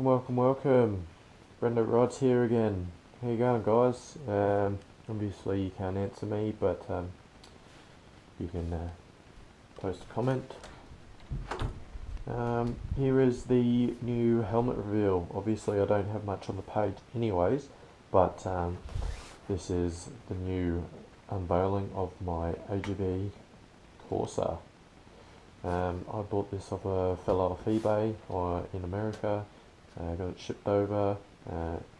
Welcome. BrendoRides here again. How you going, guys? Obviously you can't answer me, but you can post a comment. Here is the new helmet reveal. Obviously I don't have much on the page anyways, but this is the new unveiling of my AGV Corsa. I bought this off a fella off eBay in America. Got it shipped over,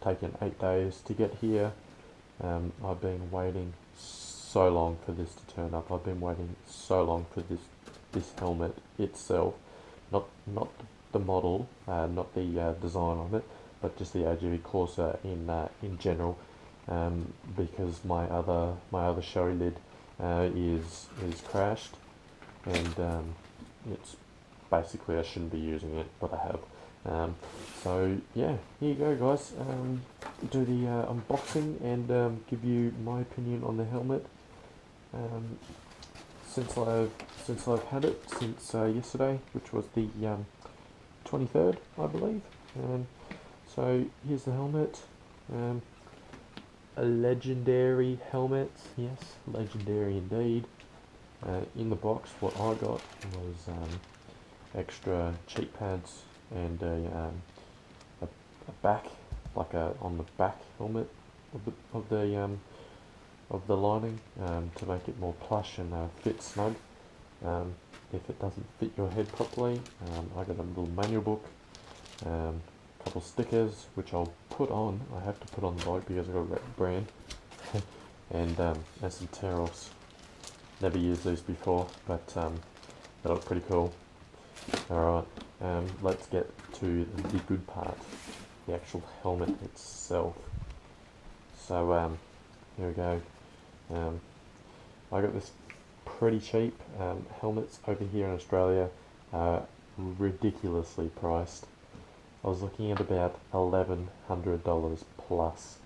taken 8 days to get here. I've been waiting so long for this to turn up. I've been waiting so long for this helmet itself, not the model, not the design of it, but just the AGV Corsa in general. Because my other showy lid is crashed, and it's basically I shouldn't be using it, but I have. So yeah, here you go, guys. Do the unboxing and give you my opinion on the helmet. Since I've had it since yesterday, which was the 23rd, I believe. So here's the helmet. A legendary helmet, yes, legendary indeed. In the box, what I got was extra cheek pads and a back, like on the back helmet of the lining, to make it more plush and fit snug. If it doesn't fit your head properly, I got a little manual book, a couple stickers which I'll put on. I have to put on the bike because I've got a red brand, and some tear-offs. Never used these before, but they look pretty cool. Alright, let's get to the good part, the actual helmet itself. So here we go. I got this pretty cheap. Helmets over here in Australia are ridiculously priced. I was looking at about $1,100 plus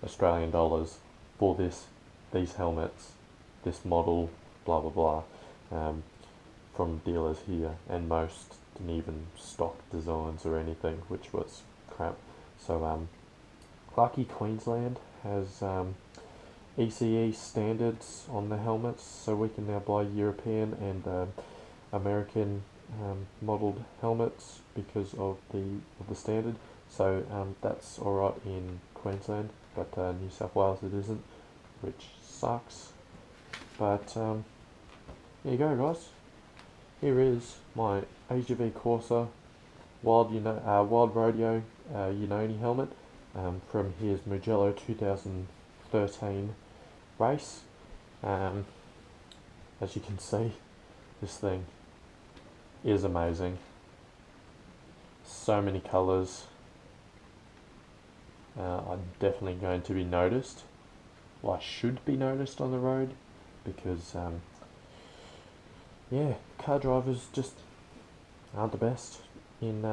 Australian dollars for these helmets, this model, blah blah blah, from dealers here, and most didn't even stock designs or anything, which was crap. So lucky Queensland has ECE standards on the helmets, so we can now buy European and American modelled helmets because of the standard. So that's alright in Queensland, but New South Wales it isn't, which sucks. But here you go, guys. Here is my AGV Corsa Wild Rodeo Unoni helmet from his Mugello 2013 race. As you can see, this thing is amazing. So many colours. I'm definitely going to be noticed. Well, I should be noticed on the road, because yeah, car drivers just aren't the best in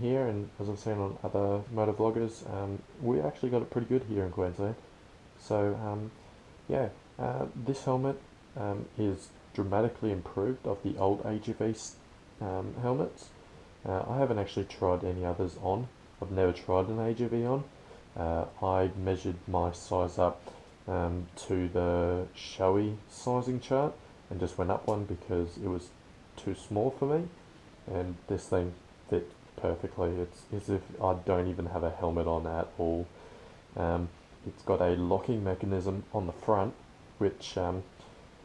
here, and as I've seen on other motor vloggers, we actually got it pretty good here in Queensland. So yeah, this helmet is dramatically improved of the old AGV helmets. I haven't actually tried any others on. I've never tried an AGV on. I measured my size up to the showy sizing chart and just went up one because it was too small for me, and this thing fit perfectly. It's as if I don't even have a helmet on at all. It's got a locking mechanism on the front which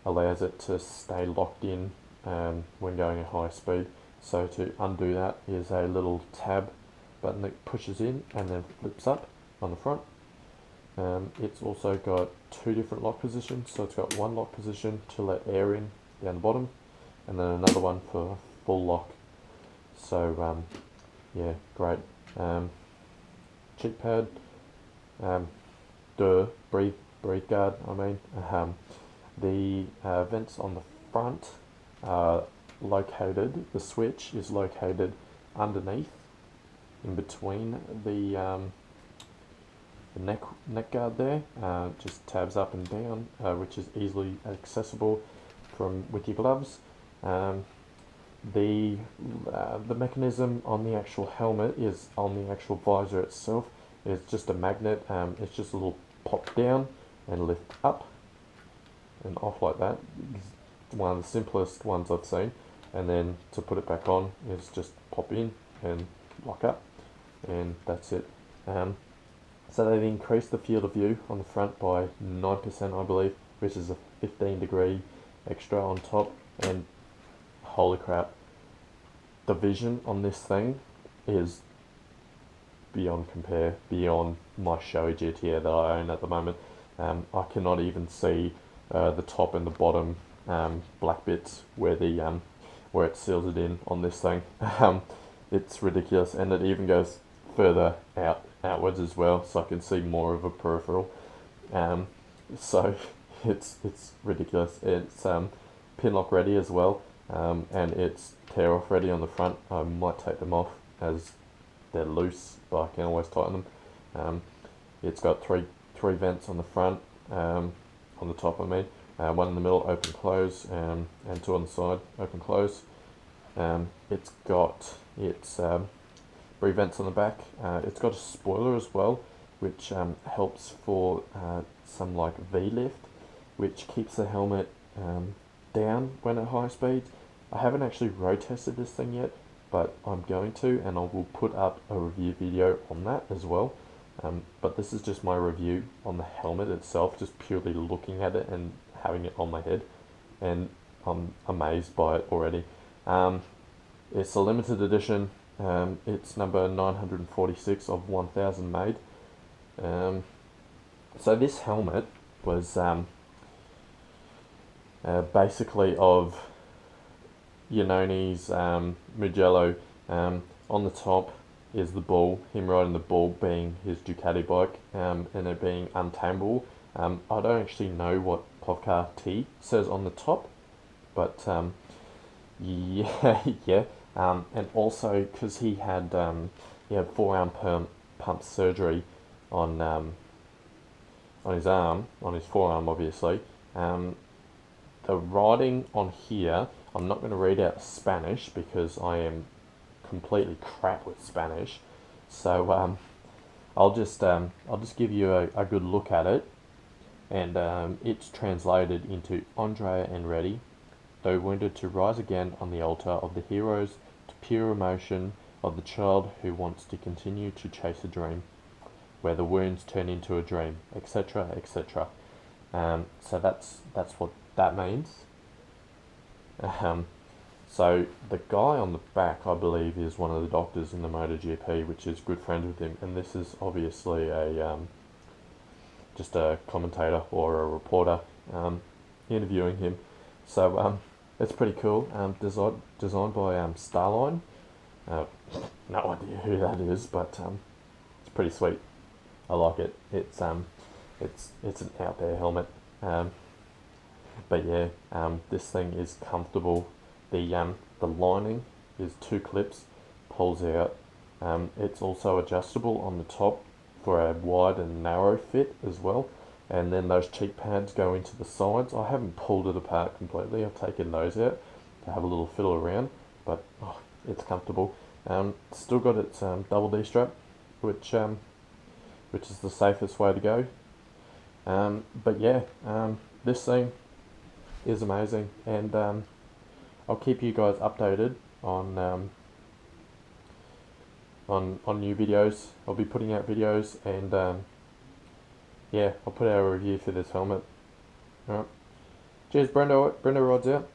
allows it to stay locked in when going at high speed. So to undo that is a little tab button that pushes in and then flips up on the front. It's also got two different lock positions, so it's got one lock position to let air in down the bottom, and then another one for full lock. So yeah, great. Cheek pad, breathe guard, I mean. The vents on the front are located, the switch is located underneath, in between the neck guard there. Just tabs up and down, which is easily accessible with your gloves. the mechanism on the actual helmet is on the actual visor itself. It's just a magnet. It's just a little pop down and lift up and off like that. It's one of the simplest ones I've seen. And then to put it back on is just pop in and lock up, and that's it. So they've increased the field of view on the front by 9%, I believe, which is a 15-degree extra on top. And holy crap, the vision on this thing is beyond compare, beyond my Shoei GTR that I own at the moment. I cannot even see the top and the bottom black bits where the where it seals it in on this thing. It's ridiculous, and it even goes further outwards as well, so I can see more of a peripheral. So it's ridiculous. It's pin lock ready as well, and it's tear off ready on the front. I might take them off as they're loose, but I can always tighten them. It's got three vents on the front, on the top I mean, one in the middle open close, and two on the side open close. It's got three vents on the back. It's got a spoiler as well, which helps for some like V-lift, which keeps the helmet down when at high speeds. I haven't actually road tested this thing yet, but I'm going to, and I will put up a review video on that as well. But this is just my review on the helmet itself, just purely looking at it and having it on my head, and I'm amazed by it already. It's a limited edition. It's number 946 of 1000 made. So this helmet was basically of Iannoni's Mugello. On the top is the bull, him riding the bull being his Ducati bike, and it being untamable. I don't actually know what Povcar T says on the top, but yeah, yeah. And also because he had forearm pump surgery on his arm, on his forearm, obviously. The writing on here, I'm not going to read out Spanish because I am completely crap with Spanish. So I'll just give you a good look at it, and it's translated into Andrea and Reddy, though wounded, to rise again on the altar of the heroes, to pure emotion of the child who wants to continue to chase a dream, where the wounds turn into a dream, etc., etc. So that's what that means. So the guy on the back, I believe, is one of the doctors in the MotoGP, which is good friends with him, and this is obviously just a commentator or a reporter interviewing him. So it's pretty cool. Designed by Starline. No idea who that is, but it's pretty sweet. I like it. It's an out there helmet. But yeah, this thing is comfortable. The lining is 2 clips, pulls out. It's also adjustable on the top for a wide and narrow fit as well. And then those cheek pads go into the sides. I haven't pulled it apart completely. I've taken those out to have a little fiddle around, but it's comfortable. Still got its double D strap, which is the safest way to go. But yeah, this thing is amazing, and I'll keep you guys updated on new videos. I'll be putting out videos, and yeah, I'll put out a review for this helmet. Alright. Cheers, BrendoRides out.